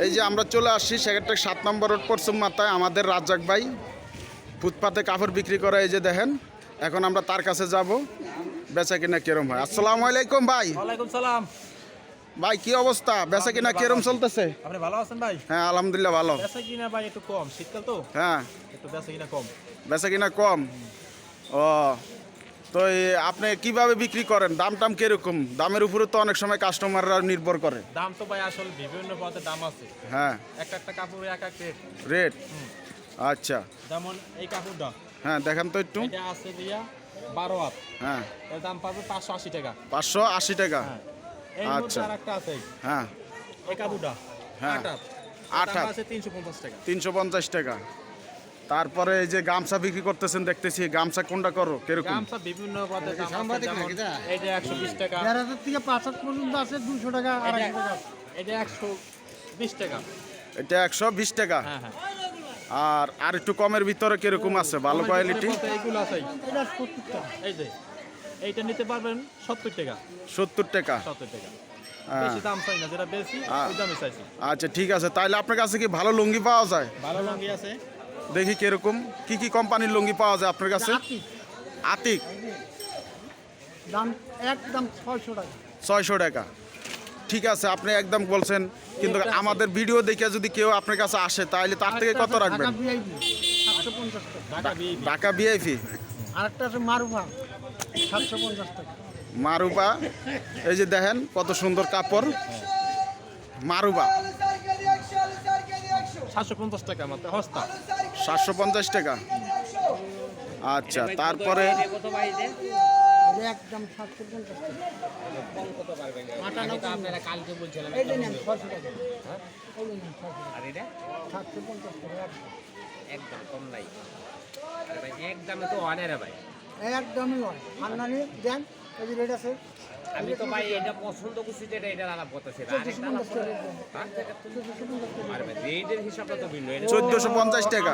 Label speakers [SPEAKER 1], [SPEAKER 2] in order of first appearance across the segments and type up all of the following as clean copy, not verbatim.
[SPEAKER 1] এই যে আমরা চলে আসছি সেক্রেটারি 7 নম্বর রোড পশ্চিম মাথায় আমাদের রাজ্জাক ভাই ফুটপাতে কাপড় বিক্রি করে। এই যে দেখেন, এখন আমরা তার কাছে যাব, বেচা কিনা কিরম হয়। আসসালামু আলাইকুম ভাই।
[SPEAKER 2] ওয়ালাইকুম সালাম
[SPEAKER 1] ভাই কি অবস্থা, বেচা কিনা কিরম চলতেছে?
[SPEAKER 2] আপনি ভালো আছেন ভাই?
[SPEAKER 1] হ্যাঁ আলহামদুলিল্লাহ ভালো।
[SPEAKER 2] বেচা কিনা ভাই একটু কম, শীতকাল তো
[SPEAKER 1] হ্যাঁ
[SPEAKER 2] একটু বেচা কিনা কম।
[SPEAKER 1] বেচা কিনা কম। ও তো আপনি কিভাবে বিক্রি করেন, দাম টাম কিরকম? দামের উপরে তো অনেক সময় কাস্টমাররা নির্ভর করে।
[SPEAKER 2] দাম তো ভাই আসলে বিভিন্ন পদের দাম আছে।
[SPEAKER 1] হ্যাঁ
[SPEAKER 2] একটা কাপড় এক রেট।
[SPEAKER 1] রেট আচ্ছা।
[SPEAKER 2] যেমন এই কাপড়টা,
[SPEAKER 1] হ্যাঁ দেখেন তো একটু।
[SPEAKER 2] এটা আছে দিয়া 12 হাত,
[SPEAKER 1] হ্যাঁ
[SPEAKER 2] এর দাম পাবে 580 টাকা।
[SPEAKER 1] 580 টাকা।
[SPEAKER 2] হ্যাঁ, এই
[SPEAKER 1] আচ্ছা।
[SPEAKER 2] মধ্যে আরেকটা আছে,
[SPEAKER 1] হ্যাঁ
[SPEAKER 2] এই কাপড়টা
[SPEAKER 1] হ্যাঁ
[SPEAKER 2] 8 হাত,
[SPEAKER 1] আট
[SPEAKER 2] দাম
[SPEAKER 1] হাত।
[SPEAKER 2] আছে 350 টাকা।
[SPEAKER 1] 350 টাকা। তারপরে এই যে গামছা বিক্রি করতেছেন দেখতেছি, গামছা কোনটা করো কিরকম?
[SPEAKER 2] গামছা বিভিন্ন পদের দাম আছে, যেমন এইটা 120 টাকা,
[SPEAKER 3] 1000 থেকে 500 পর্যন্ত আছে, 200 টাকা, 250 টাকা।
[SPEAKER 2] এটা 120 টাকা।
[SPEAKER 1] এটা 120 টাকা।
[SPEAKER 2] হ্যাঁ হ্যাঁ,
[SPEAKER 1] আর একটু কমের ভিতরে কিরকম আছে, ভালো কোয়ালিটি?
[SPEAKER 2] এইগুলো আছে,
[SPEAKER 3] এটা 70 টাকা।
[SPEAKER 2] এই যে এইটা নিতে পারবেন 70 টাকা।
[SPEAKER 1] 70 টাকা।
[SPEAKER 2] 70 টাকা,
[SPEAKER 1] হ্যাঁ।
[SPEAKER 2] বেশি দাম চাই না, যেটা বেশি ওই দামে চাইছি।
[SPEAKER 1] আচ্ছা ঠিক আছে, তাইলে আপনার কাছে কি ভালো লুঙ্গি পাওয়া যায়?
[SPEAKER 2] ভালো লুঙ্গি আছে,
[SPEAKER 1] দেখি কিরকম, কি কি কোম্পানির লুঙ্গি পাওয়া যায় আপনার কাছে?
[SPEAKER 3] আতিক,
[SPEAKER 1] আতিক
[SPEAKER 3] দাম একদম 600 টাকা।
[SPEAKER 1] 600 টাকা। ঠিক আছে, আপনি একদম বলছেন, কিন্তু আমাদের ভিডিও দেখে যদি কেউ আপনার কাছে আসে তাহলে তার থেকে কত রাখবেন?
[SPEAKER 3] ঢাকা VIP 750 টাকা।
[SPEAKER 2] ঢাকা বিবি।
[SPEAKER 1] ঢাকা ভিআইপি
[SPEAKER 3] আরেকটা আছে মারুফা 750 টাকা।
[SPEAKER 1] মারুবা। এই যে দেখেন কত সুন্দর কাপড়, মারুবা
[SPEAKER 2] 750 টাকা মাত্র হস্তা।
[SPEAKER 1] 750 টাকা। আচ্ছা তারপরে
[SPEAKER 3] এটা একদম 750 টাকা। এইটা নেন 600 টাকা। এইটা নেন 600 টাকা। 750 টাকা একদমই হয়। আন্নানি দেন, এই যে রেট আছে।
[SPEAKER 4] আমি তো ভাই এটা পছন্দ করছি, যেটা এটা আলাপ করতেছে।
[SPEAKER 3] 1450 টাকা।
[SPEAKER 4] আর ভাই রেটের হিসাবটা তো ভিন্ন। এটা
[SPEAKER 1] 1450 টাকা।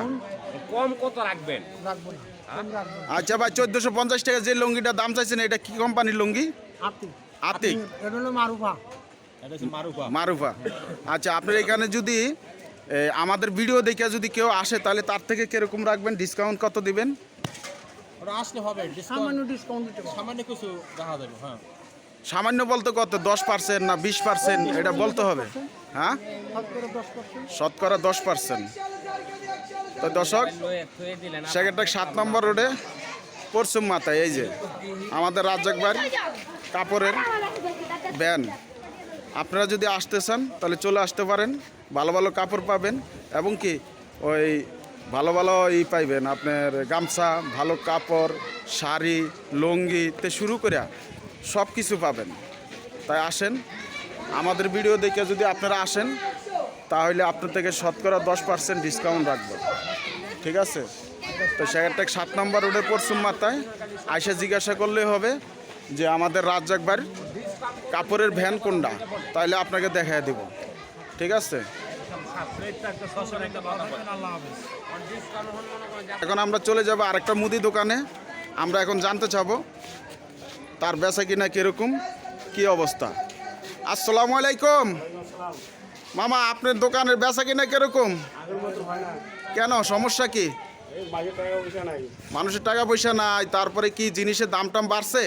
[SPEAKER 4] কম কত রাখবেন?
[SPEAKER 3] রাখবো না, কম রাখবো না।
[SPEAKER 1] আচ্ছা ভাই, 1450 টাকা যে লুঙ্গিটার দাম চাইছেন, এটা কি কোম্পানির লুঙ্গি?
[SPEAKER 3] আতিক।
[SPEAKER 1] আতিক।
[SPEAKER 3] এটা হলো মারুফা।
[SPEAKER 2] এটা হচ্ছে মারুফা।
[SPEAKER 1] মারুফা। আচ্ছা আপনার এখানে যদি আমাদের ভিডিও দেখে যদি কেউ আসে তাহলে তার থেকে কিরকম রাখবেন, ডিসকাউন্ট কত দিবেন?
[SPEAKER 2] ওরা আসলে হবে
[SPEAKER 3] সামান্য ডিসকাউন্ট দিতে পারবো।
[SPEAKER 2] সামান্য কিছু দেখা যাবে। হ্যাঁ,
[SPEAKER 1] সামান্য বলতে কত, 10% না 20%, এটা বলতে হবে। হ্যাঁ
[SPEAKER 3] শতকরা 10%।
[SPEAKER 1] শতকরা 10%। তো দর্শক, সেক্রেটারি 7 নম্বর রোডে পশ্চিম মাথায় এই যে আমাদের রাজ্জাক ভাই কাপড়ের ব্যান। আপনারা যদি আসতে চান তাহলে চলে আসতে পারেন, ভালো ভালো কাপড় পাবেন এবং কি ওই ভালো ভালো পাইবেন, আপনার গামছা, ভালো কাপড়, শাড়ি, লুঙ্গিতে শুরু করে সব কিছু পাবেন। তাই আসেন, আমাদের ভিডিও দেখে যদি আপনারা আসেন তাহলে আপনার থেকে শতকরা 10% ডিসকাউন্ট রাখবো, ঠিক আছে? তো সেক্রেটারি 7 নম্বর রোডের পশ্চিম মাথায় আইসা জিজ্ঞাসা করলেই হবে যে আমাদের রাজ্জাক ভাইয়ের কাপড়ের ভ্যান কোনটা, তাহলে আপনাকে দেখাই দেব, ঠিক আছে? এখন আমরা চলে যাব আরেকটা মুদি দোকানে। আমরা এখন জানতে চাবো তার বেচা কিনা কিরকম, কি অবস্থা। আসসালামু আলাইকুম মামা, আপনার দোকানের বেচা কিনা কিরকম? কেন, সমস্যা কি? মানুষের টাকা পয়সা নাই, তারপরে কি জিনিসের দাম টাম বাড়ছে?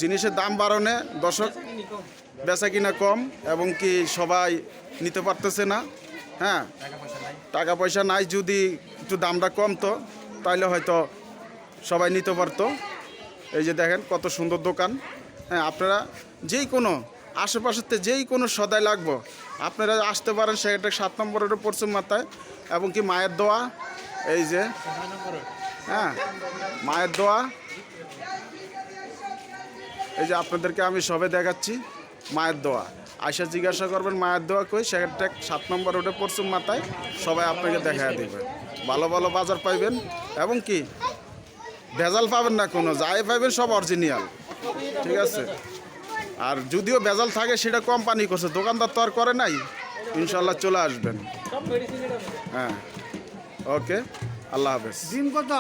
[SPEAKER 1] জিনিসের দাম বাড়নে দর্শক বেচা কিনা কম, এবং কি সবাই নিতে পারতেছে না। হ্যাঁ, টাকা পয়সা নাই, যদি একটু দামটা কমতো তাহলে হয়তো সবাই নিতে পারতো। এই যে দেখেন কত সুন্দর দোকান। হ্যাঁ, আপনারা যেই কোনো আশেপাশেতে যেই কোনো সদাই লাগবো আপনারা আসতে পারেন সেটা 7 নম্বর রোডে পশ্চিম মাথায়। এবং কি মায়ের দোয়া, এই যে হ্যাঁ মায়ের দোয়া, এই যে আপনাদেরকে আমি সবে দেখাচ্ছি মায়ের দোয়া। আয়সা জিজ্ঞাসা করবেন মায়ের দোয়া কই, সেটা 7 নম্বর রোডে পশ্চিম মাথায়, সবাই আপনাকে দেখা দেবে। ভালো ভালো বাজার পাইবেন এবং কি ভেজাল পাবেন না কোনো, যাই পাইবেন সব অরিজিনাল, ঠিক আছে? আর যদিও ভেজাল থাকে সেটা কোম্পানি করছে, দোকানদার তো আর করে নাই। ইনশাল্লাহ চলে আসবেন। হ্যাঁ, ওকে, আল্লাহ হাফেজ।
[SPEAKER 3] ডিম কত?